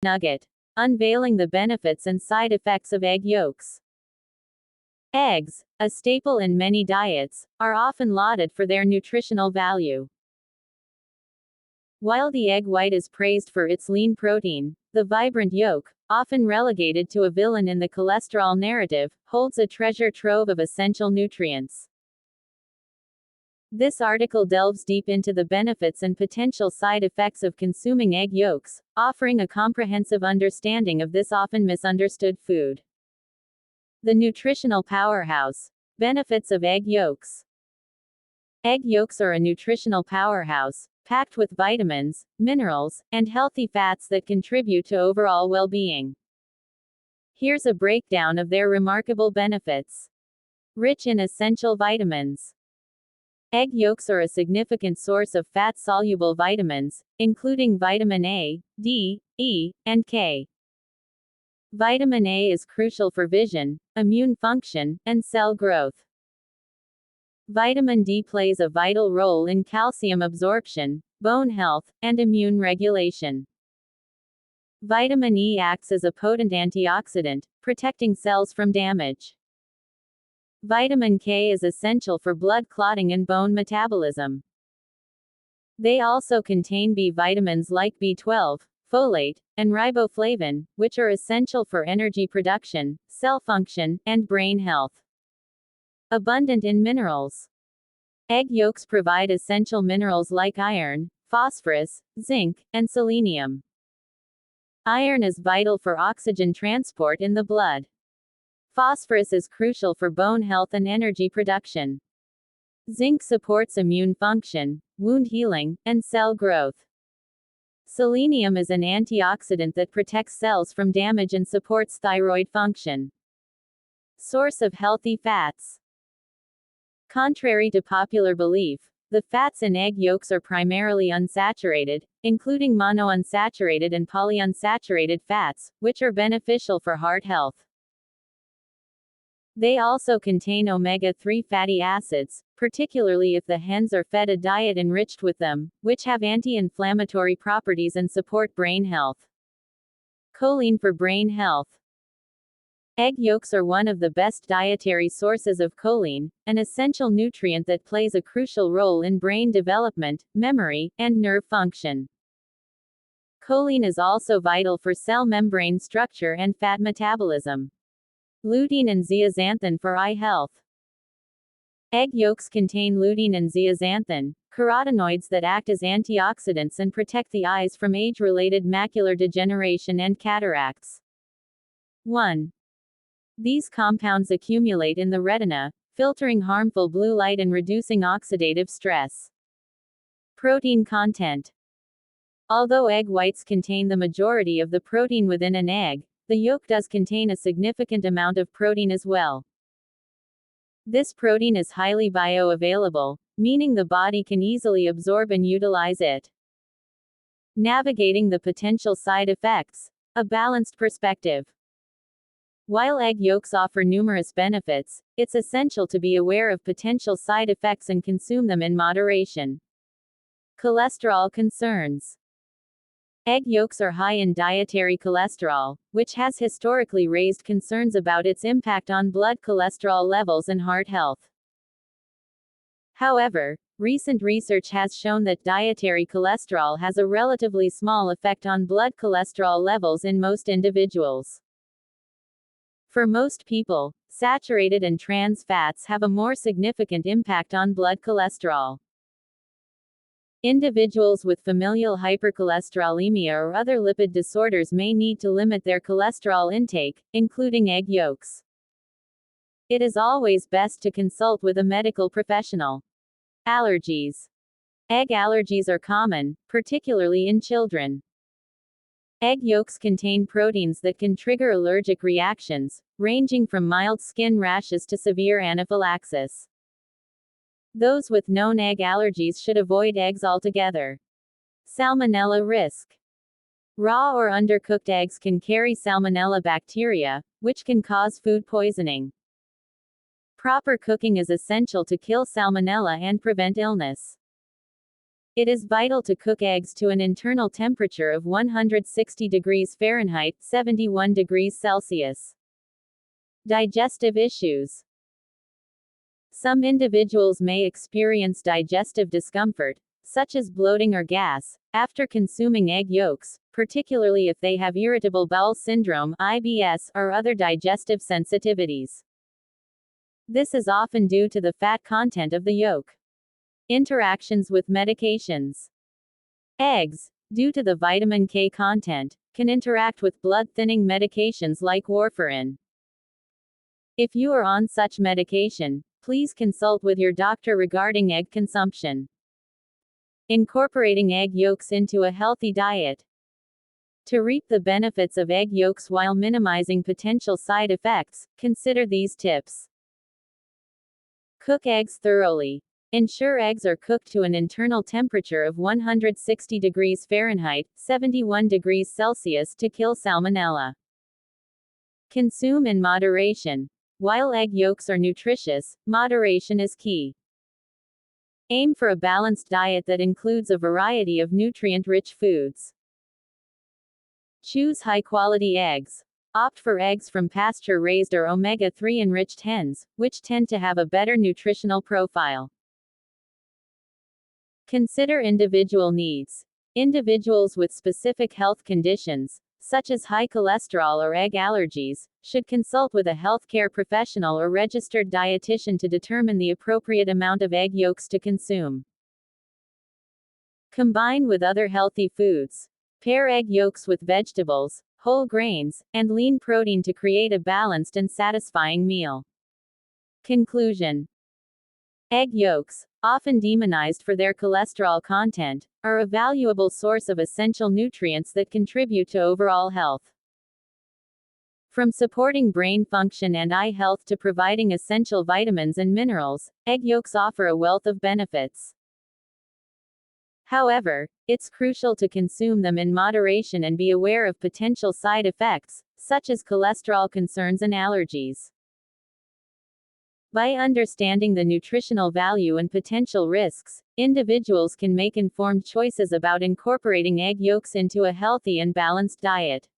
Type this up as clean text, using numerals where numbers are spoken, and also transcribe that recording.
Nugget. Unveiling the benefits and side effects of egg yolks. Eggs, a staple in many diets, are often lauded for their nutritional value. While the egg white is praised for its lean protein, the vibrant yolk, often relegated to a villain in the cholesterol narrative, holds a treasure trove of essential nutrients. This article delves deep into the benefits and potential side effects of consuming egg yolks, offering a comprehensive understanding of this often misunderstood food. The nutritional powerhouse. Benefits of egg yolks. Egg yolks are a nutritional powerhouse, packed with vitamins, minerals, and healthy fats that contribute to overall well-being. Here's a breakdown of their remarkable benefits. Rich in essential vitamins. Egg yolks are a significant source of fat-soluble vitamins, including vitamin A, D, E, and K. Vitamin A is crucial for vision, immune function, and cell growth. Vitamin D plays a vital role in calcium absorption, bone health, and immune regulation. Vitamin E acts as a potent antioxidant, protecting cells from damage. Vitamin K is essential for blood clotting and bone metabolism. They also contain B vitamins like B12, folate, and riboflavin, which are essential for energy production, cell function, and brain health. Abundant in minerals. Egg yolks provide essential minerals like iron, phosphorus, zinc, and selenium. Iron is vital for oxygen transport in the blood. Phosphorus is crucial for bone health and energy production. Zinc supports immune function, wound healing, and cell growth. Selenium is an antioxidant that protects cells from damage and supports thyroid function. Source of healthy fats. Contrary to popular belief, the fats in egg yolks are primarily unsaturated, including monounsaturated and polyunsaturated fats, which are beneficial for heart health. They also contain omega-3 fatty acids, particularly if the hens are fed a diet enriched with them, which have anti-inflammatory properties and support brain health. Choline for brain health. Egg yolks are one of the best dietary sources of choline, an essential nutrient that plays a crucial role in brain development, memory, and nerve function. Choline is also vital for cell membrane structure and fat metabolism. Lutein and zeaxanthin for eye health. Egg yolks contain lutein and zeaxanthin, carotenoids that act as antioxidants and protect the eyes from age-related macular degeneration and cataracts. 1. These compounds accumulate in the retina, filtering harmful blue light and reducing oxidative stress. Protein content. Although egg whites contain the majority of the protein within an egg, the yolk does contain a significant amount of protein as well. This protein is highly bioavailable, meaning the body can easily absorb and utilize it. Navigating the potential side effects. A balanced perspective. While egg yolks offer numerous benefits, it's essential to be aware of potential side effects and consume them in moderation. Cholesterol concerns. Egg yolks are high in dietary cholesterol, which has historically raised concerns about its impact on blood cholesterol levels and heart health. However, recent research has shown that dietary cholesterol has a relatively small effect on blood cholesterol levels in most individuals. For most people, saturated and trans fats have a more significant impact on blood cholesterol. Individuals with familial hypercholesterolemia or other lipid disorders may need to limit their cholesterol intake, including egg yolks. It is always best to consult with a medical professional. Allergies. Egg allergies are common, particularly in children. Egg yolks contain proteins that can trigger allergic reactions, ranging from mild skin rashes to severe anaphylaxis. Those with known egg allergies should avoid eggs altogether. Salmonella risk. Raw or undercooked eggs can carry salmonella bacteria, which can cause food poisoning. Proper cooking is essential to kill salmonella and prevent illness. It is vital to cook eggs to an internal temperature of 160 degrees Fahrenheit, 71 degrees Celsius. Digestive issues. Some individuals may experience digestive discomfort, such as bloating or gas, after consuming egg yolks, particularly if they have irritable bowel syndrome, IBS, or other digestive sensitivities. This is often due to the fat content of the yolk. Interactions with medications. Eggs, due to the vitamin K content, can interact with blood-thinning medications like warfarin. If you are on such medication, please consult with your doctor regarding egg consumption. Incorporating egg yolks into a healthy diet. To reap the benefits of egg yolks while minimizing potential side effects, consider these tips. Cook eggs thoroughly. Ensure eggs are cooked to an internal temperature of 160 degrees Fahrenheit, 71 degrees Celsius to kill salmonella. Consume in moderation. While egg yolks are nutritious, moderation is key. Aim for a balanced diet that includes a variety of nutrient-rich foods. Choose high-quality eggs. Opt for eggs from pasture-raised or omega-3 enriched hens, which tend to have a better nutritional profile. Consider individual needs. Individuals with specific health conditions, such as high cholesterol or egg allergies, should consult with a healthcare professional or registered dietitian to determine the appropriate amount of egg yolks to consume. Combine with other healthy foods. Pair egg yolks with vegetables, whole grains, and lean protein to create a balanced and satisfying meal. Conclusion. Egg yolks, often demonized for their cholesterol content, are a valuable source of essential nutrients that contribute to overall health. From supporting brain function and eye health to providing essential vitamins and minerals, egg yolks offer a wealth of benefits. However, it's crucial to consume them in moderation and be aware of potential side effects, such as cholesterol concerns and allergies. By understanding the nutritional value and potential risks, individuals can make informed choices about incorporating egg yolks into a healthy and balanced diet.